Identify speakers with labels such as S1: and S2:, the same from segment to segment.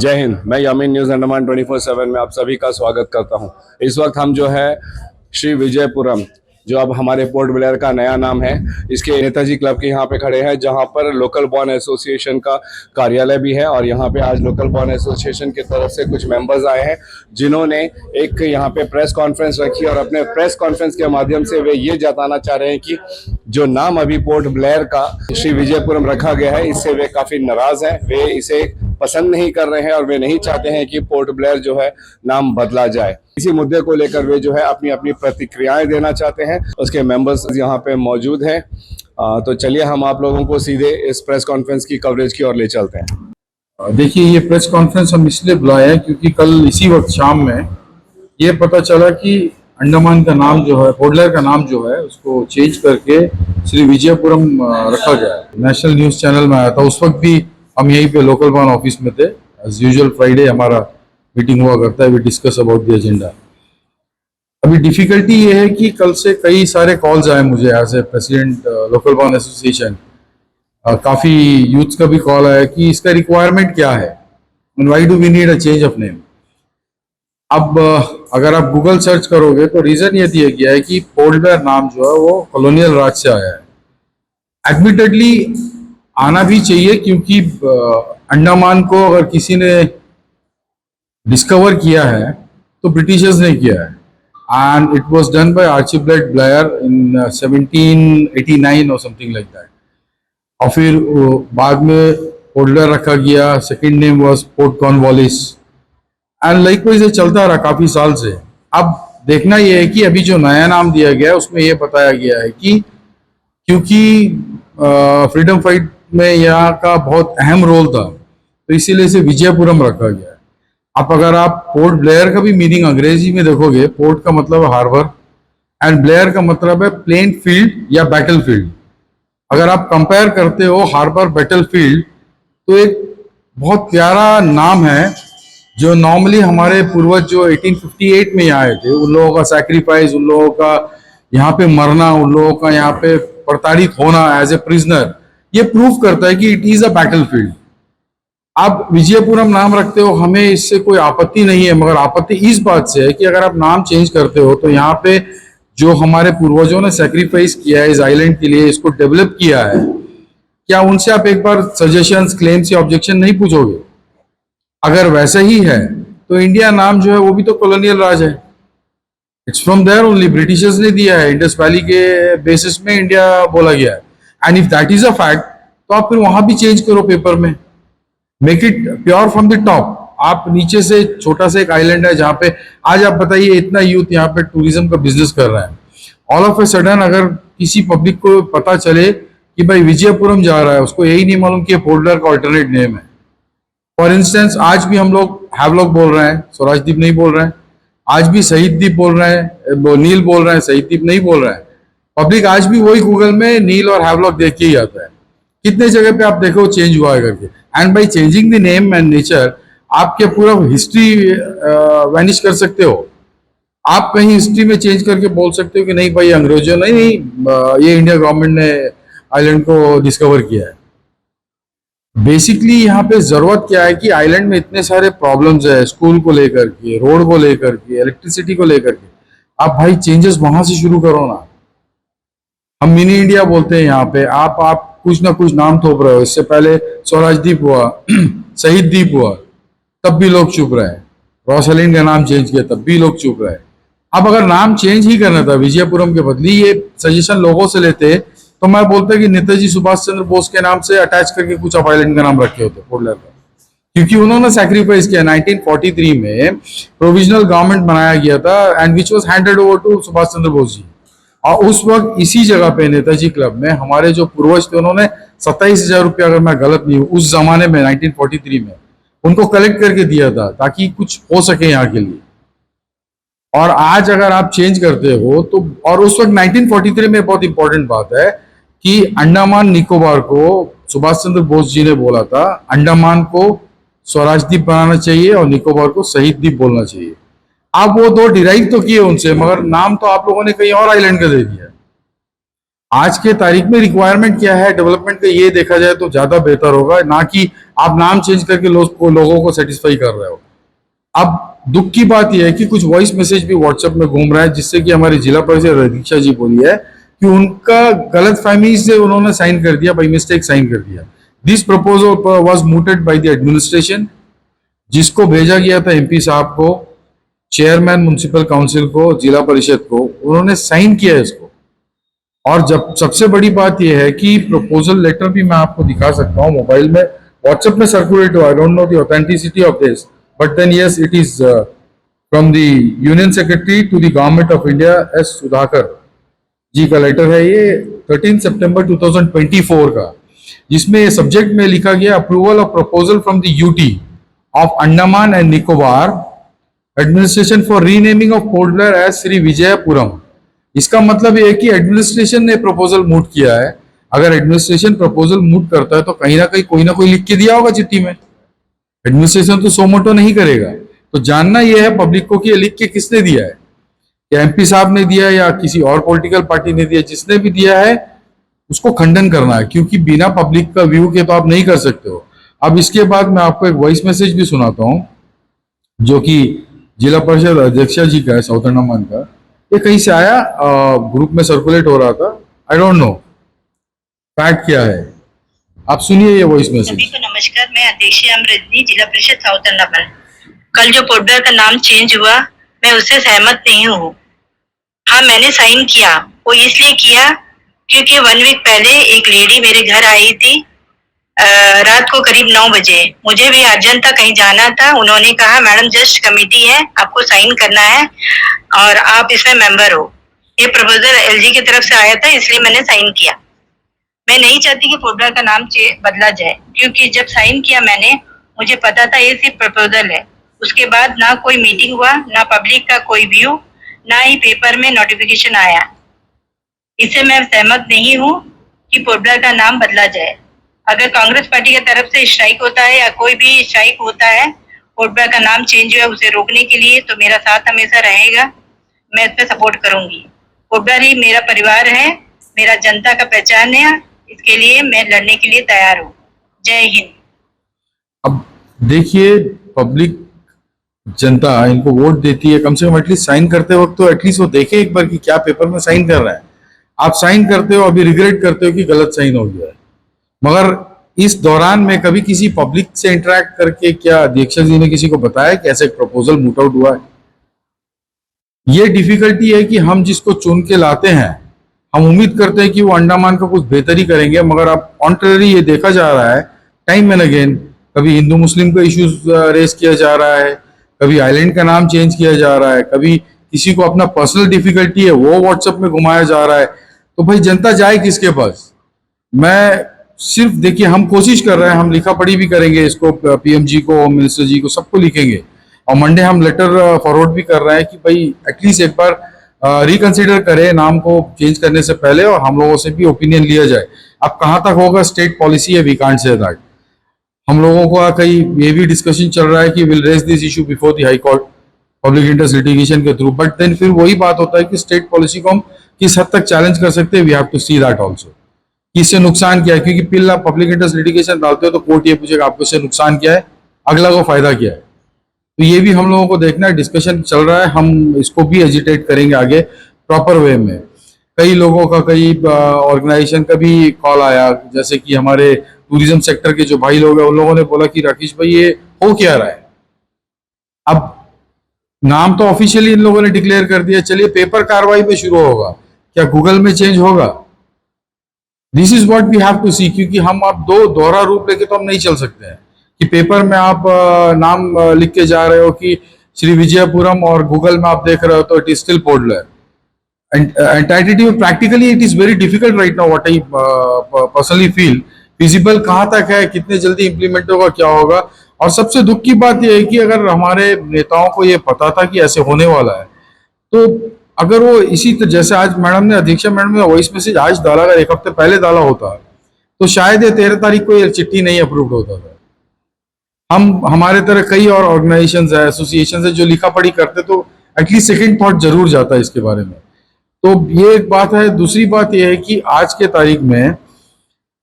S1: जय हिंद। मैं यामीन न्यूज़ अंडमान 24/7 में आप सभी का स्वागत करता हूं। इस वक्त हम जो है श्री विजयपुरम, जो अब हमारे पोर्ट ब्लेयर का नया नाम है, इसके नेताजी क्लब के यहाँ पे खड़े हैं, जहाँ पर लोकल बॉन एसोसिएशन का कार्यालय भी है। और यहाँ पे आज लोकल बॉन एसोसिएशन की तरफ से कुछ मेंबर्स आए हैं, जिन्होंने एक यहाँ पे प्रेस कॉन्फ्रेंस रखी और अपने प्रेस कॉन्फ्रेंस के माध्यम से वे ये जताना चाह रहे हैं कि जो नाम अभी पोर्ट ब्लेयर का श्री विजयपुरम रखा गया है, इससे वे काफ़ी नाराज़ हैं। वे इसे पसंद नहीं कर रहे हैं और वे नहीं चाहते हैं कि पोर्ट ब्लेयर जो है नाम बदला जाए। इसी मुद्दे को लेकर वे जो है अपनी अपनी प्रतिक्रियाएं देना चाहते हैं। उसके मेंबर्स यहाँ पे मौजूद हैं। तो चलिए हम आप लोगों को सीधे इस प्रेस कॉन्फ्रेंस की कवरेज की ओर ले चलते हैं।
S2: देखिए, ये प्रेस कॉन्फ्रेंस हम इसलिए बुलाए हैं क्योंकि कल इसी वक्त शाम में ये पता चला कि अंडमान का नाम जो है, पोर्ट ब्लेयर का नाम जो है, उसको चेंज करके श्री विजयपुरम रखा गया है। नेशनल न्यूज़ चैनल में आया था। उस वक्त भी हम यहीं पे लोकल बॉन ऑफिस में थे। एज यूजुअल फ्राइडे हमारा मीटिंग हुआ करता है, we discuss about the agenda. अभी डिफिकल्टी ये है कि कल से कई सारे कॉल्स आए मुझे एज ए प्रेसिडेंट लोकल बॉन एसोसिएशन। काफ़ी यूथ का भी कॉल आया कि इसका रिक्वायरमेंट क्या है, and why do we need a change of name. अब अगर आप गूगल सर्च करोगे तो रीज़न ये दिया गया है कि पोर्ट ब्लेयर नाम जो है वो कॉलोनियल राज से आया है। एडमिटेडली आना भी चाहिए, क्योंकि अंडमान को अगर किसी ने डिस्कवर किया है तो ब्रिटिशर्स ने किया है, and it was done by Archibald Blair in 1789 और समथिंग लाइक दैट। और फिर बाद में पोर्ट ब्लेयर रखा गया। Second name was port Cornwallis, and likewise ये चलता रहा काफ़ी साल से। अब देखना ये है कि अभी जो नया नाम दिया गया है उसमें ये बताया गया है कि क्योंकि फ्रीडम फाइट में यहाँ का बहुत अहम रोल था, तो इसीलिए इसे विजयपुरम रखा गया है। अब अगर आप पोर्ट ब्लेयर का भी मीनिंग अंग्रेजी में देखोगे, पोर्ट का मतलब है हार्बर एंड ब्लेयर का मतलब है प्लेन फील्ड या बैटल फील्ड। अगर आप कंपेयर करते हो हार्बर बैटल फील्ड, तो एक बहुत प्यारा नाम है जो नॉर्मली हमारे पूर्वज जो 1858 में यहाँ आए थे, उन लोगों का सैक्रिफाइस, उन लोगों का यहाँ पे मरना, उन लोगों का यहाँ पे प्रताड़ित होना एज ए प्रिजनर, ये प्रूव करता है कि it is a battle field. आप विजयपुरम नाम रखते हो, हमें इससे कोई आपत्ति नहीं है, मगर आपत्ति इस बात से है कि अगर आप नाम चेंज करते हो तो यहाँ पे जो हमारे पूर्वजों ने सेक्रीफाइस किया है इस आइलैंड के लिए, इसको डेवलप किया है, क्या उनसे आप एक बार सजेशंस, क्लेम्स या ऑब्जेक्शन नहीं पूछोगे? अगर वैसे ही है तो इंडिया नाम जो है वो भी तो कॉलोनियल राज है। It's from there only, Britishers ने दिया है, इंडस वैली के बेसिस में इंडिया बोला गया है। And if that is a fact, तो आप फिर वहां भी चेंज करो पेपर में, make it pure from the top. आप नीचे से छोटा सा एक आइलैंड है जहाँ पे आज आप बताइए इतना यूथ यहाँ पे टूरिज्म का बिजनेस कर रहा है। ऑल ऑफ ए सडन अगर किसी पब्लिक को पता चले कि भाई विजयपुरम जा रहा है, उसको यही नहीं मालूम कि पोर्ट ब्लेयर का ऑल्टरनेट नेम है। फॉर इंस्टेंस, आज भी हम लोग हैवलॉक बोल रहे हैं, स्वराजदीप नहीं बोल रहे हैं। आज भी शहीद द्वीप बोल रहे हैं, नील बोल रहे हैं, शहीद द्वीप नहीं बोल रहे हैं। पब्लिक आज भी वही गूगल में नील और हैवलॉक देख के ही आता है। कितने जगह पे आप देखो चेंज हुआ है करके। And by changing the name and nature, आपके पूरा हिस्ट्री वैनिश कर सकते हो। आप कहीं हिस्ट्री में चेंज करके बोल सकते हो कि नहीं भाई अंग्रेजों ने नहीं, ये इंडिया गवर्नमेंट ने आइलैंड को डिस्कवर किया है। बेसिकली यहाँ पे जरूरत क्या है कि आइलैंड में इतने सारे प्रॉब्लम्स है, स्कूल को लेकर के, रोड को लेकर के, इलेक्ट्रिसिटी को लेकर के। आप भाई चेंजेस वहां से शुरू करो ना। हम मिनी इंडिया बोलते हैं यहाँ पे, आप कुछ ना कुछ नाम थोप रहे हो। इससे पहले स्वराजदीप हुआ, शहीद द्वीप हुआ, तब भी लोग चुप रहे। रॉसलिन का नाम चेंज किया, तब भी लोग चुप रहे। अब अगर नाम चेंज ही करना था विजयपुरम के बदली, ये सजेशन लोगों से लेते, तो मैं बोलता कि नेताजी सुभाष चंद्र बोस के नाम से अटैच करके कुछ आप आइलैंड का नाम रखे होते पोर्ट ब्लेयर का। क्योंकि उन्होंने सैक्रिफाइस किया। 1943 में प्रोविजनल गवर्नमेंट बनाया गया था and which was handed over to Subhash Chandra Bose ji. और उस वक्त इसी जगह पे नेताजी क्लब में हमारे जो पूर्वज थे, उन्होंने 27,000 रुपया, अगर मैं गलत नहीं हूँ, उस जमाने में 1943 में उनको कलेक्ट करके दिया था ताकि कुछ हो सके यहाँ के लिए। और आज अगर आप चेंज करते हो तो, और उस वक्त 1943 में बहुत इंपॉर्टेंट बात है कि अंडमान निकोबार को सुभाष चंद्र बोस जी ने बोला था अंडमान को स्वराजदीप बनाना चाहिए और निकोबार को शहीद द्वीप बोलना चाहिए। आप वो दो डिराइव तो किए उनसे, मगर नाम तो आप लोगों ने कहीं और आइलैंड का दे दिया। आज के तारीख में रिक्वायरमेंट क्या है डेवलपमेंट का, ये देखा जाए तो ज्यादा बेहतर होगा, ना कि आप नाम चेंज करके लोगों को सेटिस्फाई कर रहे हो। अब दुख की बात यह है कि कुछ वॉइस मैसेज भी व्हाट्सएप में घूम रहा है, जिससे कि हमारी जिला परिषद अधीक्षा जी बोली है कि उनका गलत फहमी से उन्होंने साइन कर दिया, बाई मिस्टेक साइन कर दिया। This proposal was mooted by the administration, जिसको भेजा गया था एमपी साहब को, चेयरमैन म्युनिसिपल काउंसिल को, जिला परिषद को, उन्होंने साइन किया इसको। और जब सबसे बड़ी बात यह है कि प्रपोजल लेटर भी मैं आपको दिखा सकता हूँ मोबाइल में, व्हाट्सएप में सर्कुलेट हुआ। I don't know the authenticity of this, but then yes it is from the union secretary to the government of India S Sudhakar ji का लेटर है ये, 13 सितंबर 2024 का, जिसमें ये सब्जेक्ट में लिखा गया approval of proposal from the UT of Andaman and Nicobar administration for renaming of Port Blair as Shri Vijayapuram. इसका मतलब ये है कि एडमिनिस्ट्रेशन ने प्रपोजल मूट किया है। अगर एडमिनिस्ट्रेशन प्रपोजल मूट करता है तो कहीं ना कहीं कोई ना कोई लिख के दिया होगा चिट्ठी में। एडमिनिस्ट्रेशन तो सोमोटो नहीं करेगा। तो जानना यह है पब्लिक को कि ये लिख के किसने दिया है, या एमपी साहब ने दिया या किसी और पॉलिटिकल पार्टी ने दिया। जिसने भी दिया है उसको खंडन करना है, क्योंकि बिना पब्लिक का व्यू के तो आप नहीं कर सकते हो। अब इसके बाद मैं आपको एक वॉइस मैसेज भी सुनाता हूँ, जो कि जिला परिषद अध्यक्षा जी का है, साउथ अंडमान का। ये कहीं से आया, ग्रुप में सर्कुलेट हो रहा था, आई डोंट नो फैक्ट क्या है। आप सुनिए ये वॉइस मैसेज।
S3: सभी को नमस्कार, मैं अध्यक्ष रजनी, जिला परिषद साउथ अंडमान। कल जो पोर्ट ब्लेयर का नाम चेंज हुआ, मैं उससे सहमत नहीं हूँ। हाँ, मैंने साइन किया, वो इसलिए किया क्योंकि 1 वीक पहले एक लेडी मेरे घर आई थी, रात को करीब 9 बजे। मुझे भी अर्जेंट था, कहीं जाना था। उन्होंने कहा मैडम जस्ट कमेटी है, आपको साइन करना है और आप इसमें मेंबर हो। ये प्रपोजल एलजी की तरफ से आया था, इसलिए मैंने साइन किया। मैं नहीं चाहती कि पोर्ट ब्लेयर का नाम बदला जाए, क्योंकि जब साइन किया मैंने, मुझे पता था ये सिर्फ प्रपोजल है। उसके बाद ना कोई मीटिंग हुआ, ना पब्लिक का कोई व्यू, ना ही पेपर में नोटिफिकेशन आया। इससे मैं सहमत नहीं हूँ कि पोर्ट ब्लेयर का नाम बदला जाए। अगर कांग्रेस पार्टी की तरफ से स्ट्राइक होता है या कोई भी स्ट्राइक होता है पोर्ट ब्लेयर का नाम चेंज हुआ उसे रोकने के लिए, तो मेरा साथ हमेशा रहेगा, मैं इस पर सपोर्ट करूंगी। पोर्ट ब्लेयर ही मेरा परिवार है, मेरा जनता का पहचान है, इसके लिए मैं लड़ने के लिए तैयार हूँ। जय हिंद।
S2: अब देखिए, पब्लिक जनता इनको वोट देती है, कम से कम एटलीस्ट साइन करते वक्त तो एटलीस्ट वो देखे एक बार कि क्या पेपर में साइन कर रहा है। आप साइन करते हो, अभी रिग्रेट करते हो कि गलत साइन हो गया है। मगर इस दौरान में कभी किसी पब्लिक से इंटरेक्ट करके क्या अध्यक्ष जी ने किसी को बताया कि ऐसे प्रपोजल मूट आउट हुआ है? ये डिफिकल्टी है कि हम जिसको चुन के लाते हैं, हम उम्मीद करते हैं कि वो अंडमान का कुछ बेहतर ही करेंगे, मगर अब कॉन्ट्ररी ये देखा जा रहा है टाइम एंड अगेन, कभी हिंदू मुस्लिम का इश्यूज रेस किया जा रहा है, कभी आइलैंड का नाम चेंज किया जा रहा है, कभी किसी को अपना पर्सनल डिफिकल्टी है वो व्हाट्सएप में घुमाया जा रहा है। तो भाई जनता जाए किसके पास? मैं सिर्फ देखिए, हम कोशिश कर रहे हैं, हम लिखा पढ़ी भी करेंगे इसको, पीएम जी को, होम मिनिस्टर जी को, सबको लिखेंगे। और मंडे हम लेटर फॉरवर्ड भी कर रहे हैं कि भाई एटलीस्ट एक बार रिकंसिडर करें नाम को चेंज करने से पहले, और हम लोगों से भी ओपिनियन लिया जाए। अब कहाँ तक होगा स्टेट पॉलिसी है, वी कांट से दैट। हम लोगों को कहीं ये भी डिस्कशन चल रहा है कि will raise this issue before the high court public interest litigation के थ्रू, बट देन फिर वही बात होता है कि स्टेट पॉलिसी को हम किस हद तक चैलेंज कर सकते हैं। We have to see that also, इससे नुकसान क्या है, क्योंकि पिल आप पब्लिक इंटरेस्ट लिटिगेशन डालते हो तो कोर्ट ये पूछेगा आपको इससे नुकसान क्या है, अगला को फायदा क्या है। तो ये भी हम लोगों को देखना है, डिस्कशन चल रहा है, हम इसको भी एजिटेट करेंगे आगे प्रॉपर वे में। कई लोगों का, कई ऑर्गेनाइजेशन का भी कॉल आया, जैसे कि हमारे टूरिज्म सेक्टर के जो भाई लोग हैं उन लोगों ने बोला कि राकेश भाई ये हो क्या रहा है। अब नाम तो ऑफिशियली इन लोगों ने डिक्लेयर कर दिया, चलिए पेपर कार्रवाई पे शुरू होगा, क्या गूगल में चेंज होगा? This is what we have to see, क्योंकि हम अब दो दोहरा रूप लेके तो हम नहीं चल सकते हैं कि पेपर में आप नाम लिख के जा रहे हो कि श्री विजयपुरम, और गूगल में आप देख रहे हो तो it is still port Blair. Entity practically it is very difficult right now, what I personally feel. Feasible कहाँ तक है, कितने जल्दी इंप्लीमेंट होगा, क्या होगा? और सबसे दुख की बात यह है कि अगर हमारे नेताओं को ये पता था कि ऐसे होने वाला है, तो अगर वो इसी तरह, जैसे आज मैडम ने, अध्यक्षा मैडम ने वॉइस मैसेज आज डाला, अगर एक हफ्ते पहले डाला होता तो शायद ये 13 तारीख को ये चिट्ठी नहीं अप्रूव होता था। हम, हमारे तरह कई और ऑर्गेनाइजेशंस है, एसोसिएशन है जो लिखा पढ़ी करते, तो एटलीस्ट सेकंड थॉट जरूर जाता है इसके बारे में। तो ये एक बात है। दूसरी बात ये है कि आज के तारीख में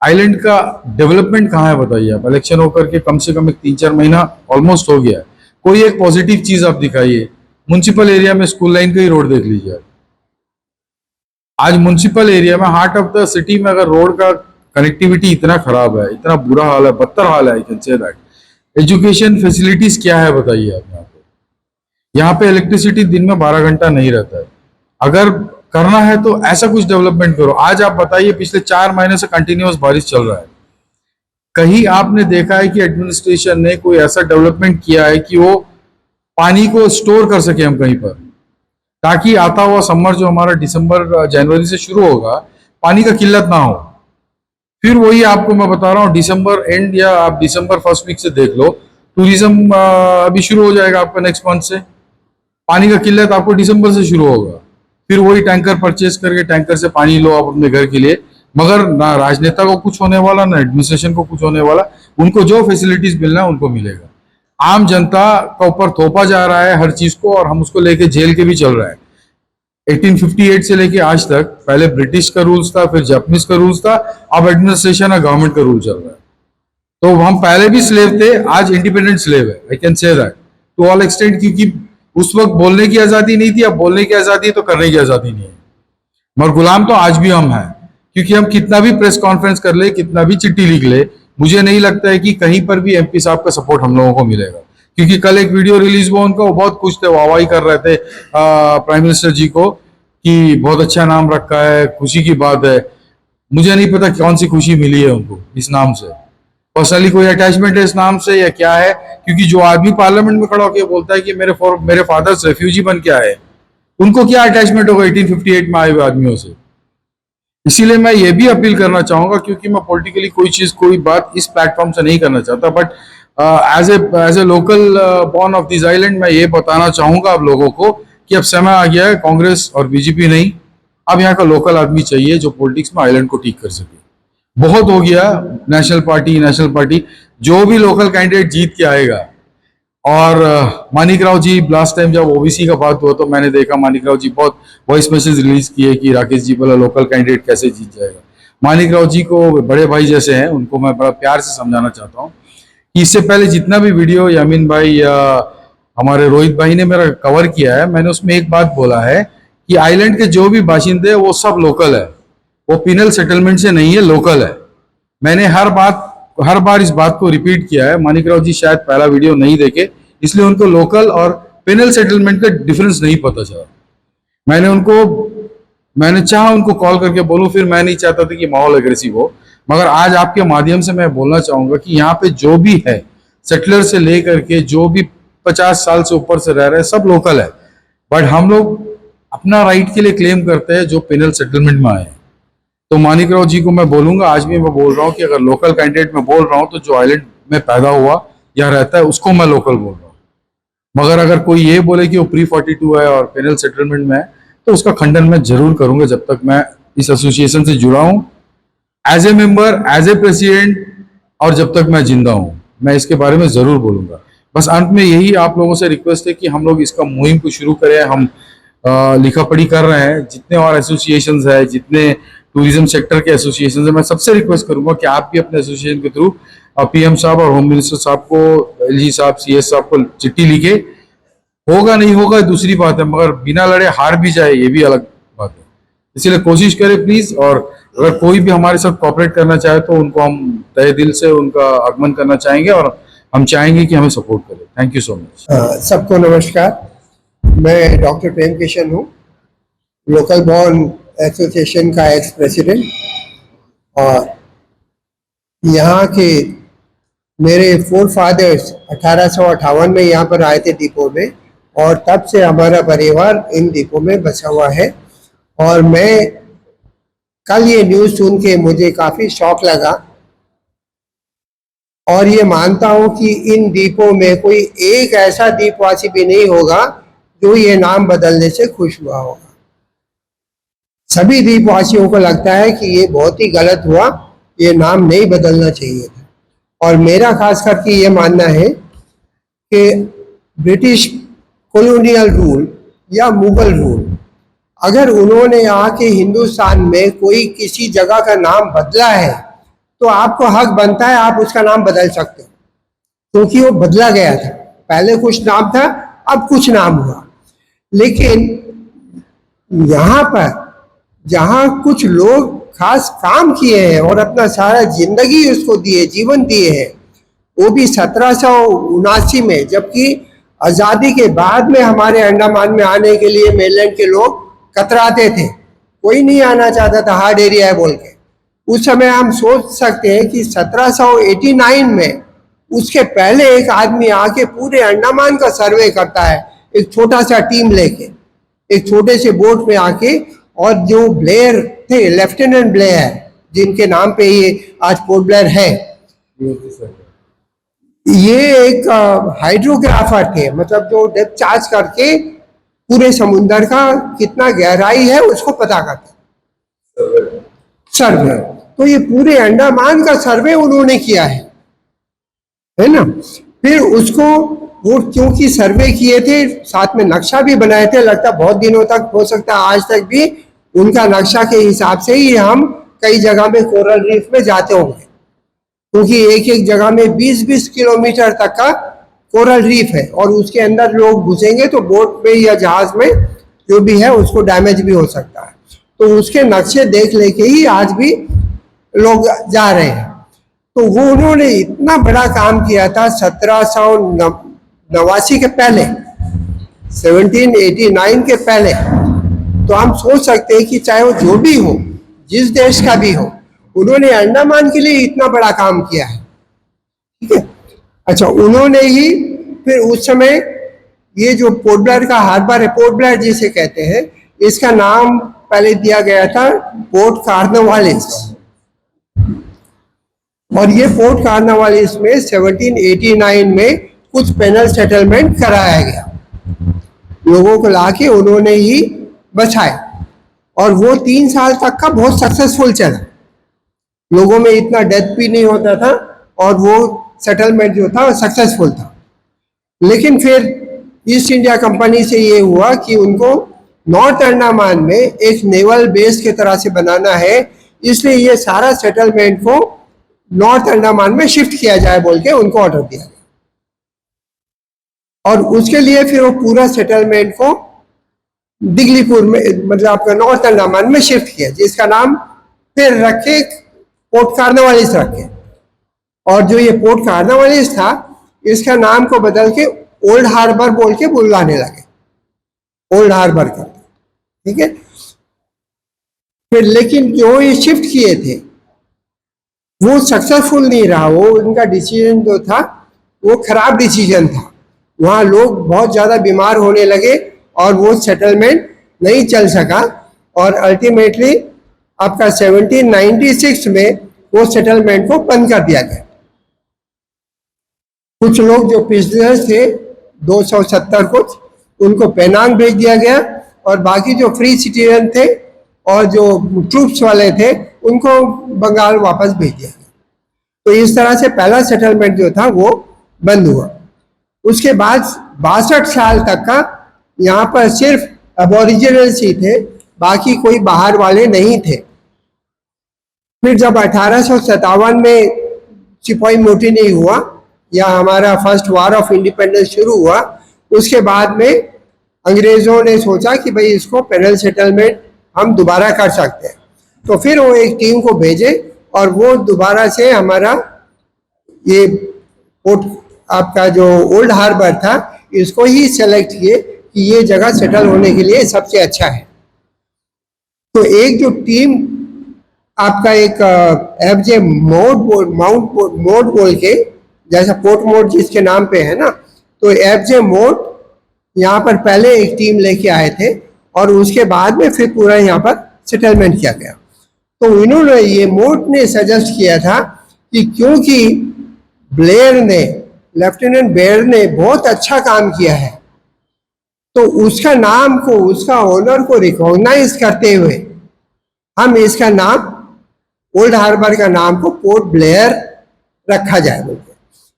S2: आइलैंड का डेवलपमेंट कहाँ है बताइए आप। इलेक्शन होकर के कम से कम एक 3-4 महीना ऑलमोस्ट हो गया है। कोई एक पॉजिटिव चीज आप दिखाइए। म्युनिसिपल एरिया में स्कूल लाइन का ही रोड देख लीजिए आप। आज म्युनिसिपल एरिया में हार्ट ऑफ द सिटी में अगर रोड का कनेक्टिविटी इतना खराब है, इतना बुरा हाल है, बदतर हाल है, I can say that. Education facilities क्या है बताइए आप। यहाँ पे इलेक्ट्रिसिटी दिन में 12 घंटा नहीं रहता है। अगर करना है तो ऐसा कुछ डेवलपमेंट करो। आज आप बताइए, पिछले 4 महीने से कंटिन्यूअस बारिश चल रहा है, कहीं आपने देखा है कि एडमिनिस्ट्रेशन ने कोई ऐसा डेवलपमेंट किया है कि वो पानी को स्टोर कर सके हम कहीं पर, ताकि आता हुआ समर जो हमारा दिसंबर जनवरी से शुरू होगा, पानी का किल्लत ना हो। फिर वही आपको मैं बता रहा हूँ, दिसंबर एंड या आप दिसंबर फर्स्ट वीक से देख लो, टूरिज्म अभी शुरू हो जाएगा आपका नेक्स्ट मंथ से। पानी का किल्लत आपको दिसंबर से शुरू होगा। फिर वही टैंकर परचेज करके टैंकर से पानी लो आप अपने घर के लिए, मगर ना राजनेता को कुछ होने वाला, ना एडमिनिस्ट्रेशन को कुछ होने वाला। उनको जो फैसिलिटीज मिलना है उनको मिलेगा। आम जनता का ऊपर थोपा जा रहा है हर चीज को, और हम उसको लेके जेल के भी चल रहा है। 1858 से लेके आज तक, पहले ब्रिटिश का रूल्स था, फिर जापानीज का रूल्स था, अब एडमिनिस्ट्रेशन और गवर्नमेंट का रूल चल रहा है। तो हम पहले भी स्लेव थे, आज इंडिपेंडेंट स्लेव है, I can say that to all extent. क्योंकि उस वक्त बोलने की आजादी नहीं थी, अब बोलने की आजादी है तो करने की आजादी नहीं है। मगर गुलाम तो आज भी हम हैं, क्योंकि हम कितना भी प्रेस कॉन्फ्रेंस कर ले, कितना भी चिट्ठी लिख ले, मुझे नहीं लगता है कि कहीं पर भी एमपी साहब का सपोर्ट हम लोगों को मिलेगा। क्योंकि कल एक वीडियो रिलीज हुआ उनका, वो बहुत खुश थे, वाहवाही कर रहे थे प्राइम मिनिस्टर जी को कि बहुत अच्छा नाम रखा है, खुशी की बात है। मुझे नहीं पता कौन सी खुशी मिली है उनको इस नाम से, पर्सनली कोई अटैचमेंट है इस नाम से या क्या है। क्योंकि जो आदमी पार्लियामेंट में खड़ा होकर बोलता है कि मेरे फादर्स रेफ्यूजी बन के आए, उनको क्या अटैचमेंट होगा 1858 में आए हुए आदमियों से। इसीलिए मैं ये भी अपील करना चाहूंगा, क्योंकि मैं पॉलिटिकली कोई बात इस प्लेटफॉर्म से नहीं करना चाहता, but as a local born of this island मैं ये बताना चाहूंगा आप लोगों को कि अब समय आ गया है, कांग्रेस और बीजेपी नहीं, अब यहाँ का लोकल आदमी चाहिए जो पॉलिटिक्स में आइलैंड को ठीक कर सके। बहुत हो गया नेशनल पार्टी, जो भी लोकल कैंडिडेट जीत के आएगा। और मानिक राव जी, लास्ट टाइम जब ओबीसी का बात हुआ तो मैंने देखा मानिक राव जी बहुत वॉइस मैसेज रिलीज किए कि राकेश जी बोला लोकल कैंडिडेट कैसे जीत जाएगा। मानिक राव जी को बड़े भाई जैसे हैं, उनको मैं बड़ा प्यार से समझाना चाहता हूँ कि इससे पहले जितना भी वीडियो यामीन भाई या हमारे रोहित भाई ने मेरा कवर किया है, मैंने उसमें एक बात बोला है कि आइलैंड के जो भी बाशिंदे हैं वो सब लोकल है, वो पिनल सेटलमेंट से नहीं है, लोकल है। मैंने हर बार इस बात को रिपीट किया है। मानिक राव जी शायद पहला वीडियो नहीं देखे, इसलिए उनको लोकल और पिनल सेटलमेंट का डिफरेंस नहीं पता चला। मैंने चाहा उनको कॉल करके बोलूं, फिर मैं नहीं चाहता था कि माहौल एग्रेसिव हो, मगर आज आपके माध्यम से मैं बोलना चाहूंगा कि यहाँ पे जो भी है, सेटलर से लेकर के जो भी 50 साल से ऊपर से रह रहे हैं, सब लोकल है। बट हम लोग अपना राइट के लिए क्लेम करते हैं जो पिनल सेटलमेंट में आए हैं। तो मानिक राव जी को मैं बोलूंगा, आज भी मैं बोल रहा हूँ कि अगर लोकल कैंडिडेट में बोल रहा हूँ तो जो आइलैंड में पैदा हुआ या रहता है उसको मैं लोकल बोल रहा हूँ। मगर अगर कोई ये बोले कि वो प्री 42 है और पेनल सेटलमेंट में है, तो उसका खंडन मैं जरूर करूंगा जब तक मैं इस एसोसिएशन से जुड़ा हूँ, as a member, as a president, और जब तक मैं जिंदा हूँ मैं इसके बारे में जरूर बोलूंगा। बस अंत में यही आप लोगों से रिक्वेस्ट है कि हम लोग इसका मुहिम को शुरू करें। हम लिखा पढ़ी कर रहे हैं, जितने और एसोसिएशंस है, जितने टूरिज्म सेक्टर के एसोसिएशन है, मैं सबसे रिक्वेस्ट करूंगा कि आप भी अपने एसोसिएशन के थ्रू पीएम साहब और होम मिनिस्टर साहब को, एलजी साहब, सीएस साहब को चिट्ठी लिखे। होगा नहीं होगा दूसरी बात है, मगर बिना लड़े हार भी जाए ये भी अलग बात है। इसलिए कोशिश करें प्लीज, और अगर कोई भी हमारे साथ कॉपरेट करना चाहे तो उनको हम तहे दिल से उनका आगमन करना चाहेंगे, और हम चाहेंगे कि हमें सपोर्ट करें। Thank you so much.
S4: सबको नमस्कार, मैं डॉक्टर प्रेम किशन हूँ, लोकल बॉर्न एसोसिएशन का एक्स प्रेसिडेंट, और यहाँ के मेरे फोर फादर्स 1858 में यहाँ पर आए थे दीपों में, और तब से हमारा परिवार इन दीपों में बसा हुआ है। और मैं कल ये न्यूज़ सुन के मुझे काफ़ी शौक लगा, और ये मानता हूँ कि इन दीपों में कोई एक ऐसा दीपवासी भी नहीं होगा जो ये नाम बदलने से खुश हुआ होगा। सभी द्वीपवासियों को लगता है कि ये बहुत ही गलत हुआ, ये नाम नहीं बदलना चाहिए था। और मेरा खास करके ये मानना है कि ब्रिटिश कॉलोनियल रूल या मुगल रूल अगर उन्होंने यहाँ के हिंदुस्तान में कोई किसी जगह का नाम बदला है तो आपको हक बनता है, आप उसका नाम बदल सकते हो, क्योंकि वो बदला गया था। पहले कुछ नाम था, अब कुछ नाम हुआ। लेकिन यहाँ पर जहाँ कुछ लोग खास काम किए हैं और अपना सारा जिंदगी उसको दिए, जीवन दिए हैं, वो भी 1779 में, जबकि आज़ादी के बाद में हमारे अंडमान में आने के लिए मेनलैंड के लोग कतराते थे, कोई नहीं आना चाहता था, हार्ड एरिया है बोल के। उस समय हम सोच सकते हैं कि 1789 में उसके पहले एक आदमी आके पूरे अंडमान का सर्वे करता है, एक छोटा सा टीम लेके, एक छोटे से बोट में आके। और जो ब्लेयर थे, लेफ्टिनेंट ब्लेयर, जिनके नाम पे ये आज पोर्ट ब्लेयर है, ये एक हाइड्रोग्राफर थे, मतलब जो डेप्थ चार्ज करके पूरे समुद्र का कितना गहराई है उसको पता करता सर्वे। तो ये पूरे अंडमान का सर्वे उन्होंने किया है ना। फिर उसको वो क्योंकि सर्वे किए थे, साथ में नक्शा भी बनाए थे, लगता बहुत दिनों तक, हो सकता है आज तक भी उनका नक्शा के हिसाब से ही हम कई जगह में कोरल रीफ में जाते होंगे, क्योंकि एक एक जगह में 20-20 किलोमीटर तक का कोरल रीफ है और उसके अंदर लोग घुसेंगे तो बोट में या जहाज में जो भी है उसको डैमेज भी हो सकता है। तो उसके नक्शे देख लेके ही आज भी लोग जा रहे हैं। तो वो उन्होंने इतना बड़ा काम किया था 1789 के पहले, 1789 के पहले। तो हम सोच सकते हैं कि चाहे वो जो भी हो, जिस देश का भी हो, उन्होंने अंडमान के लिए इतना बड़ा काम किया है, ठीक है। अच्छा, उन्होंने ही फिर उस समय ये जो पोर्ट ब्लेयर का हार्बर है, पोर्ट ब्लेयर जिसे कहते हैं, इसका नाम पहले दिया गया था पोर्ट कार्नवालिस। और ये पोर्ट कार्नवालिस में 1789 में कुछ पेनल सेटलमेंट कराया गया, लोगों को लाके उन्होंने ही बचाए। और वो 3 साल तक का बहुत सक्सेसफुल चला, लोगों में इतना डेथ भी नहीं होता था और वो सेटलमेंट जो था सक्सेसफुल था। लेकिन फिर ईस्ट इंडिया कंपनी से ये हुआ कि उनको नॉर्थ अंडमान में एक नेवल बेस की तरह से बनाना है, इसलिए ये सारा सेटलमेंट को नॉर्थ अंडमान में शिफ्ट किया जाए बोल के उनको ऑर्डर दिया गया। और उसके लिए फिर वो पूरा सेटलमेंट को दिगलीपुर में, मतलब आपका नॉर्थ अंडमान में शिफ्ट किया, जिसका नाम फिर रखे पोर्ट कार्नवालिस रखे। और जो ये पोर्ट कार्नवालिस था, इसका नाम को बदल के ओल्ड हार्बर बोल के बुलाने लगे, ओल्ड हार्बर का, ठीक है। फिर लेकिन जो ये शिफ्ट किए थे वो सक्सेसफुल नहीं रहा, वो उनका डिसीजन जो था वो खराब डिसीजन था। वहाँ लोग बहुत ज़्यादा बीमार होने लगे और वो सेटलमेंट नहीं चल सका। और अल्टीमेटली आपका 1796 में वो सेटलमेंट को बंद कर दिया गया। कुछ लोग जो प्रिजनर्स थे, 270 कुछ, उनको पेनांग भेज दिया गया और बाकी जो फ्री सिटीजन थे और जो ट्रूप्स वाले थे उनको बंगाल वापस भेज दिया गया। तो इस तरह से पहला सेटलमेंट जो था वो बंद हुआ। उसके बाद 62 साल तक का यहाँ पर सिर्फ अबोरिजिनल्स ही थे, बाकी कोई बाहर वाले नहीं थे। फिर जब 1857 में सिपाही म्यूटिनी हुआ या हमारा फर्स्ट वार ऑफ इंडिपेंडेंस शुरू हुआ, उसके बाद में अंग्रेजों ने सोचा कि भाई इसको पेनल सेटलमेंट हम दोबारा कर सकते हैं। तो फिर वो एक टीम को भेजे और वो दोबारा से हमारा ये पोर्ट, आपका जो ओल्ड हार्बर था, इसको ही सेलेक्ट किए कि ये जगह सेटल होने के लिए सबसे अच्छा है। तो एक जो टीम आपका एक एफजे माउंट बोल के, जैसा पोर्ट मोड जिसके नाम पे है ना, तो एफजे मोट यहाँ पर पहले एक टीम लेके आए थे और उसके बाद में फिर पूरा यहाँ पर सेटलमेंट किया गया। तो इन्होंने, ये मोट ने सजेस्ट किया था कि क्योंकि ब्लेयर ने, लेफ्टिनेंट ब्लेयर ने बहुत अच्छा काम किया है, तो उसका नाम को, उसका ऑनर को रिकॉग्नाइज करते हुए हम इसका नाम, ओल्ड हार्बर का नाम को पोर्ट ब्लेयर रखा जाए।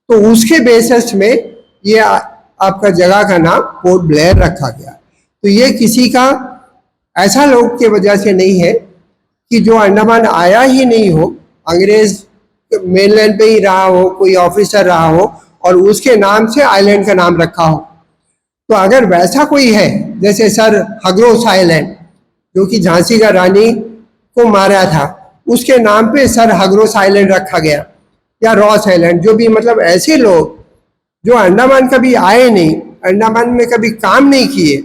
S4: तो उसके बेसिस में ये आपका जगह का नाम पोर्ट ब्लेयर रखा गया। तो ये किसी का ऐसा लोग की वजह से नहीं है कि जो अंडमान आया ही नहीं हो, अंग्रेज मेनलैंड पे ही रहा हो, कोई ऑफिसर रहा हो और उसके नाम से आइलैंड का नाम रखा हो। तो अगर वैसा कोई है, जैसे सर हगरोस आइलैंड जो कि झांसी का रानी को मारा था, उसके नाम पे सर हगरोस आइलैंड रखा गया, या रॉस आइलैंड, जो भी मतलब ऐसे लोग जो अंडमान कभी आए नहीं, अंडमान में कभी काम नहीं किए,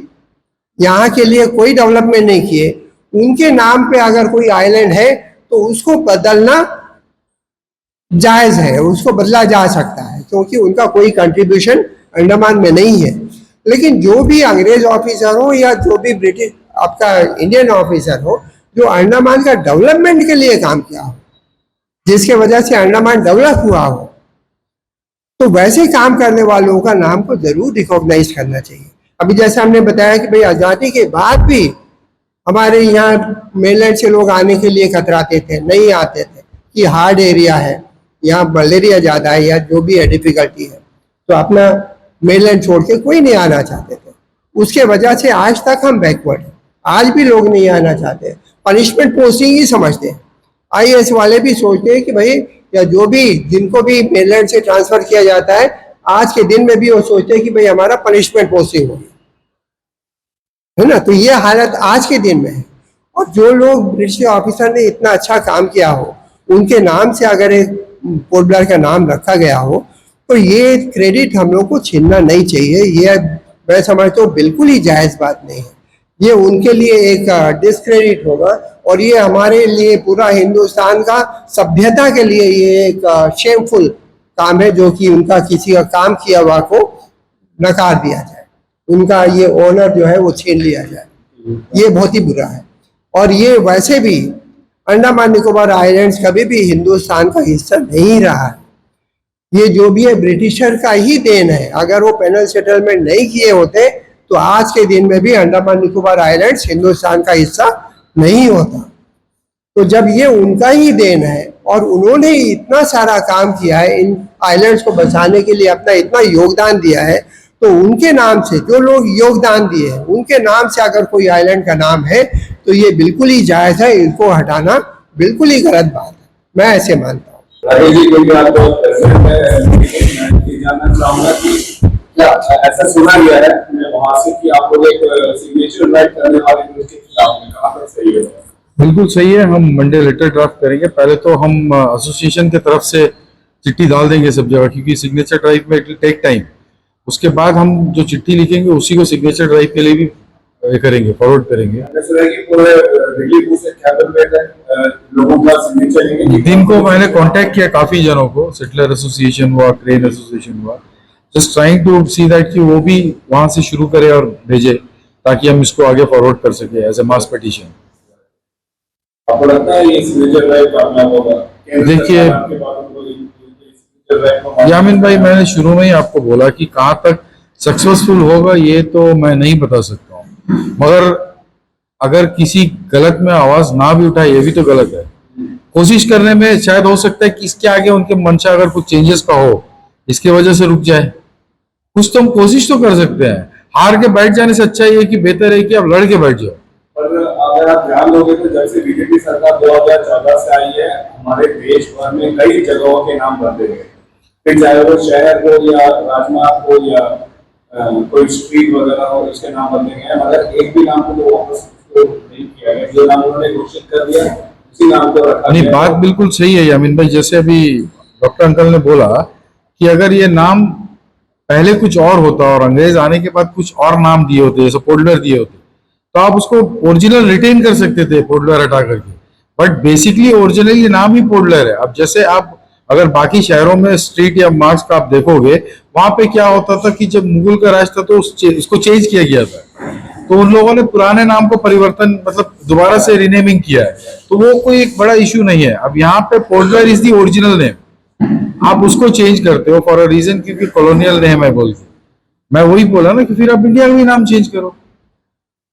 S4: यहाँ के लिए कोई डेवलपमेंट नहीं किए, उनके नाम पे अगर कोई आइलैंड है तो उसको बदलना जायज है, उसको बदला जा सकता है, क्योंकि उनका कोई कंट्रीब्यूशन अंडमान में नहीं है। लेकिन जो भी अंग्रेज ऑफिसर हो या जो भी ब्रिटिश आपका इंडियन ऑफिसर हो, जो अंडमान का डेवलपमेंट के लिए काम किया हो, जिसके वजह से अंडमान डेवलप हुआ हो, तो वैसे काम करने वालों का नाम को जरूर रिकॉग्नाइज करना चाहिए। अभी जैसे हमने बताया कि भाई आज़ादी के बाद भी हमारे यहाँ मेनलैंड से लोग आने के लिए कतराते थे, नहीं आते थे कि हार्ड एरिया है, यहाँ मलेरिया ज़्यादा है या जो भी है डिफिकल्टी है, तो अपना मेनलैंड छोड़ के कोई नहीं आना चाहते थे। उसके वजह से आज तक हम बैकवर्ड हैं, आज भी लोग नहीं आना चाहते, पनिशमेंट पोस्टिंग ही समझते हैं। आईएएस वाले भी सोचते हैं कि भाई, या जो भी जिनको भी मेनलैंड से ट्रांसफर किया जाता है, आज के दिन में भी वो सोचते हैं कि भाई हमारा पनिशमेंट पोस्टिंग होगी, है ना। तो ये हालत आज के दिन में है। और जो लोग ब्रिटिश ऑफिसर ने इतना अच्छा काम किया हो, उनके नाम से अगर एक पोर्ट ब्लेयर का नाम रखा गया हो, तो ये क्रेडिट हम लोग को छीनना नहीं चाहिए। ये मैं समझता हूँ बिल्कुल ही जायज़ बात नहीं है। ये उनके लिए एक डिस्क्रेडिट होगा और ये हमारे लिए, पूरा हिंदुस्तान का सभ्यता के लिए ये एक शेमफुल काम है, जो कि उनका किसी का काम किया हुआ को नकार दिया जाए, उनका ये ऑनर जो है वो छीन लिया जाए, ये बहुत ही बुरा है। और ये वैसे भी अंडमान निकोबार आइलैंड्स कभी भी हिंदुस्तान का हिस्सा नहीं रहा है, ये जो भी है ब्रिटिशर का ही देन है। अगर वो पेनल सेटलमेंट नहीं किए होते तो आज के दिन में भी अंडमान निकोबार आइलैंड्स हिंदुस्तान का हिस्सा नहीं होता। तो जब ये उनका ही देन है और उन्होंने इतना सारा काम किया है, इन आइलैंड्स को बचाने के लिए अपना इतना योगदान दिया है, तो उनके नाम से, जो लोग योगदान दिए हैं उनके नाम से अगर कोई आइलैंड का नाम है तो ये बिल्कुल ही जायज़ है, इनको हटाना बिल्कुल ही गलत बात है, मैं ऐसे मानता हूँ।
S1: राजेश जी, क्योंकि आप जानना चाहूंगा कि क्या ऐसा सुना गया है वहां से कि आप लोग एक सिग्नेचर राइट करने वाले के खिलाफ में, कहां तक सही है?
S2: बिल्कुल सही है। हम मंडे लेटर ड्राफ्ट करेंगे। पहले तो हम एसोसिएशन की तरफ से चिट्ठी डाल देंगे सब जगह, क्योंकि सिग्नेचर ड्राइव में इट विल टेक टाइम। उसके बाद हम जो चिट्ठी लिखेंगे उसी को सिग्नेचर ड्राइव के लिए भी करेंगे, फॉरवर्ड करेंगे। दिन को मैंने कांटेक्ट किया काफी जनों को, सेटलर एसोसिएशन हुआ, क्रेन एसोसिएशन हुआ, just trying to see that कि वो भी वहां से शुरू करे और भेजे, ताकि हम इसको आगे फॉरवर्ड कर सके एज ए मास पिटीशन।
S1: आपको लगता है ये सिग्नेचर ड्राइव कामयाब होगा?
S2: देखिए यामिन भाई, मैंने शुरू में ही आपको बोला कि कहाँ तक सक्सेसफुल होगा ये तो मैं नहीं बता सकता हूँ, मगर अगर किसी गलत में आवाज ना भी उठाए ये भी तो गलत है। कोशिश करने में शायद हो सकता है कि इसके आगे उनके मंशा अगर कुछ चेंजेस का हो, इसके वजह से रुक जाए। कुछ तो हम कोशिश तो कर सकते हैं। हार के बैठ जाने से अच्छा ये कि बेहतर है कि आप लड़ के बैठ जाओ।
S1: पर अगर आप ध्यान दोगे तो जब से बीजेपी सरकार 2014 से आई है, हमारे देश भर में कई जगहों के नाम बदले गए, फिर चाहे वो शहर हो या राजमार्ग हो या कोई स्ट्रीट वगैरह हो, इसके नाम बदले गए, मगर एक भी नाम को वापस नहीं किया गया। जो नाम उन्होंने घोषित कर दिया उसी नाम को रखा
S2: नहीं,
S1: गया।
S2: बात बिल्कुल सही है यामिन भाई। जैसे अभी डॉक्टर अंकल ने बोला कि अगर ये नाम पहले कुछ और होता और अंग्रेज आने के बाद कुछ और नाम दिए होते, जैसे पोर्ट ब्लेयर दिए होते, तो आप उसको ओरिजिनल रिटेन कर सकते थे पोर्ट ब्लेयर हटा करके। बट बेसिकली ओरिजिनली नाम ही पोर्ट ब्लेयर है। अब जैसे आप अगर बाकी शहरों में स्ट्रीट या मार्क्स का आप देखोगे, वहां पे क्या होता था कि जब मुगल का राज था तो उसको चेंज किया गया था, तो उन लोगों ने पुराने नाम को परिवर्तन मतलब दोबारा से रिनेमिंग किया है, तो वो कोई एक बड़ा इश्यू नहीं है। अब यहाँ पे port Blair is the original name, आप उसको चेंज करते हो फॉर अ रीजन, क्योंकि कॉलोनियल नेम है बोल के। मैं वही बोला ना कि फिर आप इंडिया का भी नाम चेंज करो,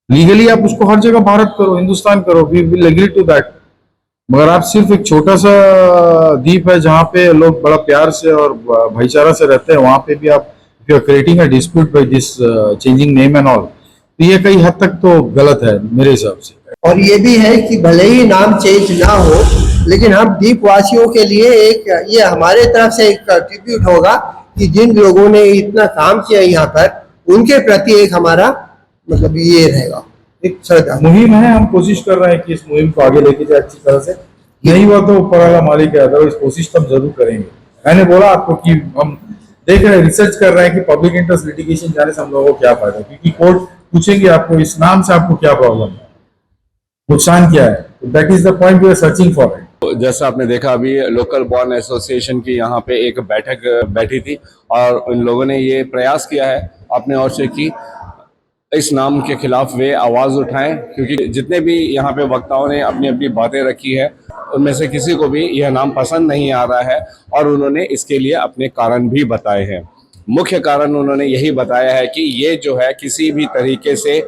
S2: लीगली आप उसको हर जगह भारत करो, हिंदुस्तान करो, we will agree to that. मगर आप सिर्फ एक छोटा सा द्वीप है जहाँ पे लोग बड़ा प्यार से और भाईचारा से रहते हैं, वहां पे भी आप creating a dispute by this changing name and all, तो ये कई हद तक तो गलत है मेरे हिसाब से।
S4: और ये भी है कि भले ही नाम चेंज ना हो, लेकिन हम द्वीपवासियों के लिए एक ये हमारे तरफ से एक ट्रिब्यूट होगा कि जिन लोगों ने इतना काम किया यहाँ पर उनके प्रति एक हमारा मतलब ये रहेगा एक श्रद्धा।
S2: मुहिम है, हम कोशिश कर रहे हैं कि इस मुहिम को आगे लेके जाए अच्छी तरह से। नहीं हुआ तो ऊपर वाला मालिक है, अदरवाइज कोशिश तो हम जरूर करेंगे। मैंने बोला आपको कि हम देख रहे हैं, रिसर्च कर रहे हैं कि पब्लिक इंटरेस्ट लिटिगेशन जाने से हम लोगों को क्या फायदा, क्योंकि कोर्ट पूछेंगे आपको इस नाम से आपको क्या प्रॉब्लम है, नुकसान क्या है। That is the point we are searching for it.
S1: तो जैसा आपने देखा अभी लोकल बॉर्न एसोसिएशन की यहाँ पे एक बैठक बैठी थी और उन लोगों ने ये प्रयास किया है अपने ओर से कि इस नाम के खिलाफ वे आवाज़ उठाएं, क्योंकि जितने भी यहाँ पे वक्ताओं ने अपनी अपनी बातें रखी है उनमें से किसी को भी यह नाम पसंद नहीं आ रहा है और उन्होंने इसके लिए अपने कारण भी बताए हैं। मुख्य कारण उन्होंने यही बताया है कि ये जो है किसी भी तरीके से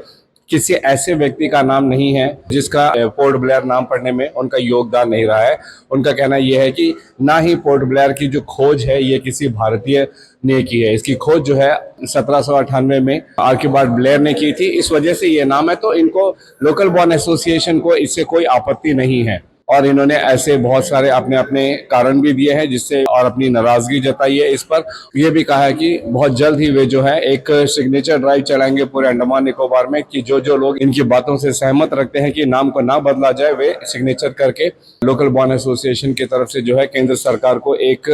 S1: किसी ऐसे व्यक्ति का नाम नहीं है जिसका पोर्ट ब्लेयर नाम पढ़ने में उनका योगदान नहीं रहा है। उनका कहना यह है कि ना ही पोर्ट ब्लेयर की जो खोज है ये किसी भारतीय ने की है, इसकी खोज जो है 1798 में आर्चिबाल्ड ब्लेयर ने की थी। इस वजह से ये नाम है, तो इनको लोकल बॉर्न एसोसिएशन को इससे कोई आपत्ति नहीं है और इन्होंने ऐसे बहुत सारे अपने अपने कारण भी दिए हैं जिससे और अपनी नाराजगी जताई है इस पर। ये भी कहा है कि बहुत जल्द ही वे जो है एक सिग्नेचर ड्राइव चलाएंगे पूरे अंडमान निकोबार में कि जो जो लोग इनकी बातों से सहमत रखते हैं कि नाम को ना बदला जाए वे सिग्नेचर करके लोकल बॉर्न एसोसिएशन की तरफ से जो है केंद्र सरकार को एक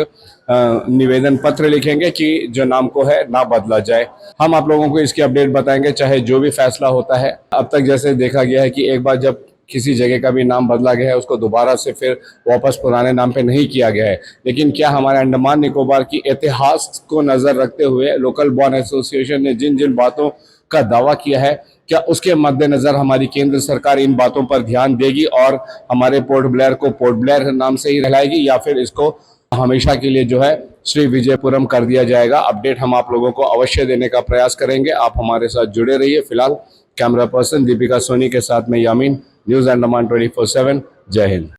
S1: निवेदन पत्र लिखेंगे कि जो नाम को है ना बदला जाए। हम आप लोगों को इसकी अपडेट बताएंगे चाहे जो भी फैसला होता है। अब तक जैसे देखा गया है कि एक बार जब किसी जगह का भी नाम बदला गया है उसको दोबारा से फिर वापस पुराने नाम पे नहीं किया गया है, लेकिन क्या हमारे अंडमान निकोबार की इतिहास को नज़र रखते हुए लोकल बॉर्न एसोसिएशन ने जिन जिन बातों का दावा किया है, क्या उसके मद्देनज़र हमारी केंद्र सरकार इन बातों पर ध्यान देगी और हमारे पोर्ट ब्लेयर को पोर्ट ब्लेयर नाम से ही रहलाएगी या फिर इसको हमेशा के लिए जो है श्री विजयपुरम कर दिया जाएगा। अपडेट हम आप लोगों को अवश्य देने का प्रयास करेंगे, आप हमारे साथ जुड़े रहिए। फिलहाल कैमरा पर्सन दीपिका सोनी के साथ में यामीन, न्यूज़ अंडमान 24/7। जय हिंद।